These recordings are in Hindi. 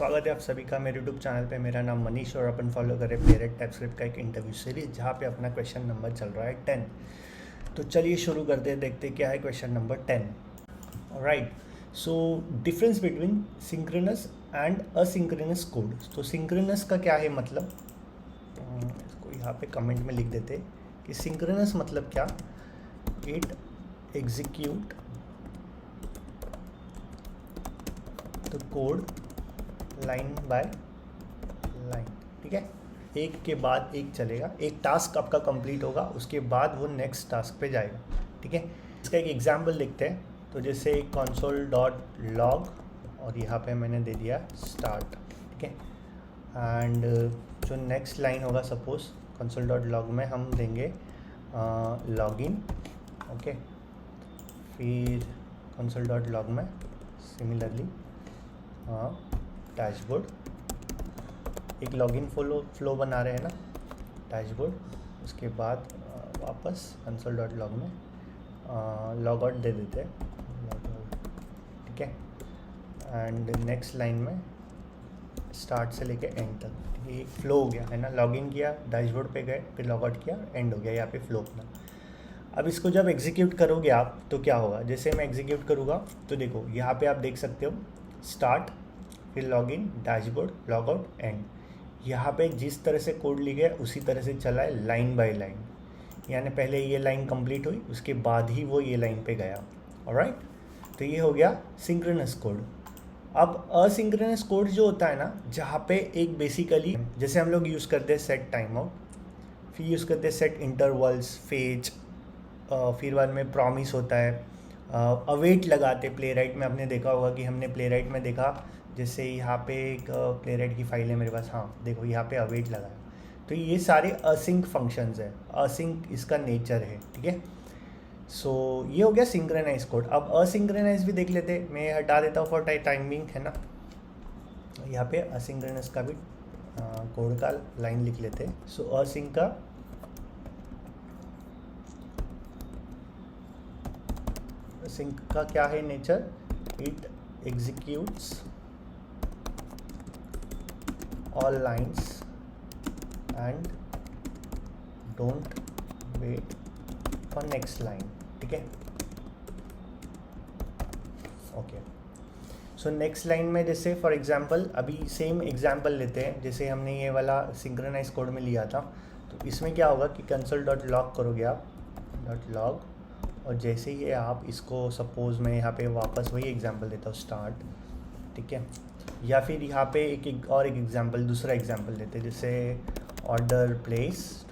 स्वागत है आप सभी का मेरे यूट्यूब चैनल पे। मेरा नाम मनीष और अपन फॉलो करें पेरेट टाइपस्क्रिप्ट का एक इंटरव्यू सीरीज जहाँ पे अपना क्वेश्चन नंबर चल रहा है 10। तो चलिए शुरू करते हैं, देखते क्या है question number 10। Right, so difference between synchronous and asynchronous code. तो सिंक्रोनस का क्या है मतलब, इसको यहाँ पे कमेंट में लिख देते कि सिंक्रोनस मतलब क्या। It execute the code line by line. ठीक है, एक के बाद एक चलेगा, एक टास्क आपका कंप्लीट होगा उसके बाद वो नेक्स्ट टास्क पे जाएगा। ठीक है, इसका एक एग्जांपल देखते हैं। तो जैसे console डॉट लॉग और यहाँ पे मैंने दे दिया स्टार्ट। ठीक है, एंड जो नेक्स्ट लाइन होगा सपोज console डॉट लॉग में हम देंगे लॉगिन। ओके, फिर console डॉट लॉग में सिमिलरली डैशबोर्ड, एक लॉगिन फ्लो बना रहे हैं ना डैशबोर्ड। उसके बाद वापस कंसोल डॉट लॉग में लॉग आउट दे देते हैं। ठीक है, एंड नेक्स्ट लाइन में स्टार्ट से लेके एंड तक ये फ्लो हो गया है ना। लॉगिन किया, डैशबोर्ड पे गए, फिर लॉग आउट किया, एंड हो गया यहाँ पे फ्लो अपना। अब इसको जब एग्जीक्यूट करोगे आप तो क्या होगा, जैसे मैं एग्जीक्यूट करूँगा तो देखो यहाँ पे आप देख सकते हो स्टार्ट, फिर login, dashboard, log out, and. यहाँ पे जिस तरह से कोड लिखा है उसी तरह से चला है लाइन बाय लाइन, यानी पहले ये लाइन कंप्लीट हुई उसके बाद ही वो ये लाइन पे गया। ऑलराइट, तो ये हो गया सिंक्रोनस कोड। अब असिंक्रोनस कोड जो होता है ना, जहाँ पे एक बेसिकली जैसे हम लोग यूज़ करते हैं सेट टाइम आउट, फिर यूज़ करते हैं सेट इंटरवल्स, फेज, फिर बाद में प्रॉमिस होता है, अवेट लगाते प्ले राइट में। आपने देखा होगा कि हमने प्ले राइट में देखा, जैसे यहाँ पे एक प्ले राइट की फाइल है मेरे पास, हाँ देखो यहाँ पे अवेट लगाया। तो ये सारे असिंक फंक्शंस है, असिंक इसका नेचर है। ठीक है, सो ये हो गया सिंक्रोनाइज कोड। अब असिंक्रोनाइज भी देख लेते, मैं हटा देता हूँ फॉर टाइमिंग है ना। यहाँ पे असिंक्रोनस का भी कोड का लाइन लिख लेते हैं। सो असिंक का सिंक का क्या है nature, it executes all lines and don't wait for next line. ठीक है, ओके। सो नेक्स्ट लाइन में जैसे फॉर एग्जांपल अभी सेम एग्जांपल लेते हैं, जैसे हमने ये वाला सिंक्रोनाइज कोड में लिया था। तो इसमें क्या होगा कि कंसोल डॉट लॉग करोगे आप, डॉट लॉग, और जैसे ही आप इसको सपोज मैं यहाँ पे वापस वही एग्जांपल देता हूँ स्टार्ट। ठीक है, या फिर यहाँ पे एक एग्जांपल, दूसरा एग्जांपल देते हैं जैसे ऑर्डर प्लेस्ड।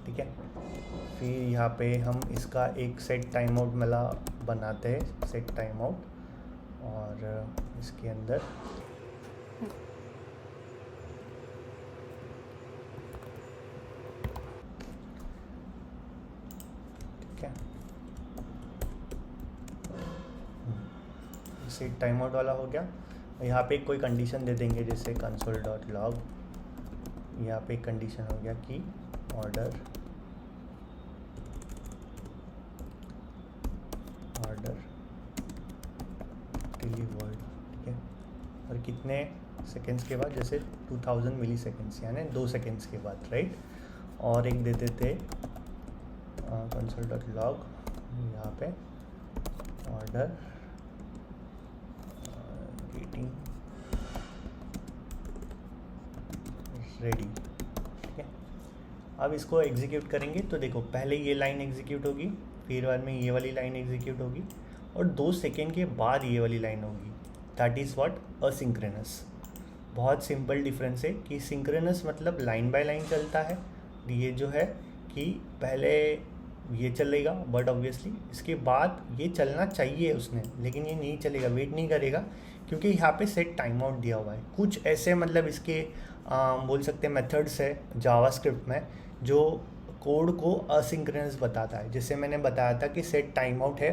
ठीक है, फिर यहाँ पे हम इसका एक सेट टाइम आउट वाला बनाते हैं, सेट टाइम आउट, और इसके अंदर सेट टाइम आउट वाला हो गया। यहाँ पे कोई कंडीशन दे देंगे जैसे कंसोल डॉट लॉग, यहाँ पे एक कंडीशन हो गया कि ऑर्डर डिलीवर्ड। ठीक है, और कितने सेकेंड्स के बाद, जैसे 2000 मिली सेकेंड्स यानी 2 सेकेंड्स के बाद, राइट। और एक देते थे कंसोल डॉट लॉग, यहाँ पे ऑर्डर रेडी। ठीक है, अब इसको एग्जीक्यूट करेंगे तो देखो पहले ये लाइन एग्जीक्यूट होगी, फिर बाद में ये वाली लाइन एग्जीक्यूट होगी, और 2 सेकेंड के बाद ये वाली लाइन होगी। That is what asynchronous. बहुत सिंपल डिफरेंस है कि सिंक्रोनस मतलब लाइन बाय लाइन चलता है, ये जो है कि पहले ये चलेगा बट ऑब्वियसली इसके बाद ये चलना चाहिए उसने, लेकिन ये नहीं चलेगा, वेट नहीं करेगा, क्योंकि यहाँ पे सेट टाइम आउट दिया हुआ है। कुछ ऐसे मतलब इसके बोल सकते हैं मेथड्स है जावास्क्रिप्ट में जो कोड को असिंक्रोनस बताता है। जैसे मैंने बताया था कि सेट टाइम आउट है,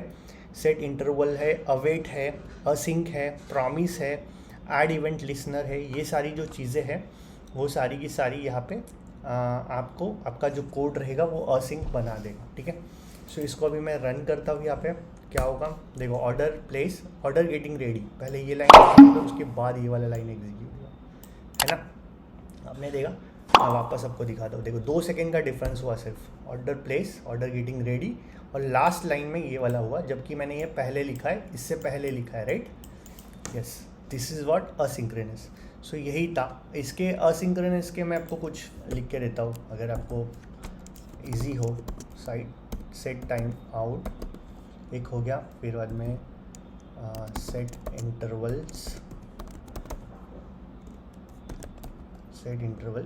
सेट इंटरवल है, अवेट है, असिंक है, प्रॉमिस है, ऐड इवेंट लिसनर है। ये सारी जो चीज़ें हैं वो सारी की सारी यहाँ पे आपको आपका जो कोड रहेगा वो असिंक बना देगा। ठीक है, सो इसको अभी मैं रन करता हूँ यहाँ पे क्या होगा, देखो order place order getting ready, पहले ये लाइन एग्जीक्यूट हो, उसके बाद ये वाला लाइन एग्जीक्यूट हुआ, है ना। आपने देखा, मैं वापस आपको दिखाता हूँ, देखो 2 सेकेंड का डिफरेंस हुआ सिर्फ, order place order getting ready, और लास्ट लाइन में ये वाला हुआ, जबकि मैंने ये पहले लिखा है, इससे पहले लिखा है, right. Yes, this is what asynchronous. So यही था इसके असिंक्रोनस के। मैं आपको कुछ लिख के देता हूँ अगर आपको इजी हो। सेट टाइम आउट एक हो गया, फिर बाद में सेट इंटरवल,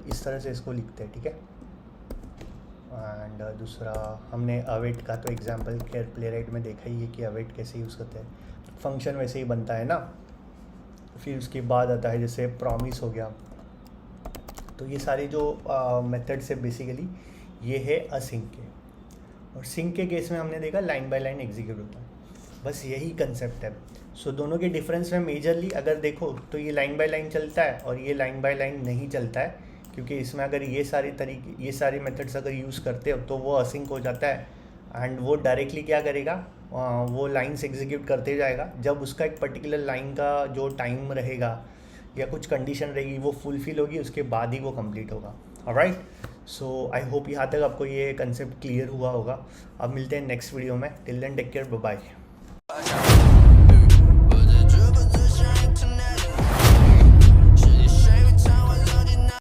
इस तरह से इसको लिखते हैं, ठीक है। एंड दूसरा हमने अवेट का तो एग्जांपल खैर प्लेराइट में देखा ही है कि अवेट कैसे यूज़ करते हैं, फंक्शन वैसे ही बनता है ना। फिर उसके बाद आता है जैसे प्रॉमिस हो गया, तो ये सारे जो मेथड्स है बेसिकली ये है असिंक के। और सिंक के केस में हमने देखा लाइन बाय लाइन एग्जीक्यूट होता है, बस यही कंसेप्ट है। सो दोनों के डिफरेंस में मेजरली अगर देखो तो ये लाइन बाय लाइन चलता है और ये लाइन बाय लाइन नहीं चलता है, क्योंकि इसमें अगर ये सारी मेथड्स अगर यूज़ करते हो तो वो असिंक हो जाता है। एंड वो डायरेक्टली क्या करेगा, वो लाइन्स एग्जीक्यूट करते जाएगा, जब उसका एक पर्टिकुलर लाइन का जो टाइम रहेगा या कुछ कंडीशन रहेगी वो फुलफिल होगी, उसके बाद ही वो कंप्लीट होगा। ऑलराइट, सो आई होप यहाँ तक आपको ये कंसेप्ट क्लियर हुआ होगा। अब मिलते हैं नेक्स्ट वीडियो में, till then take care, bye bye.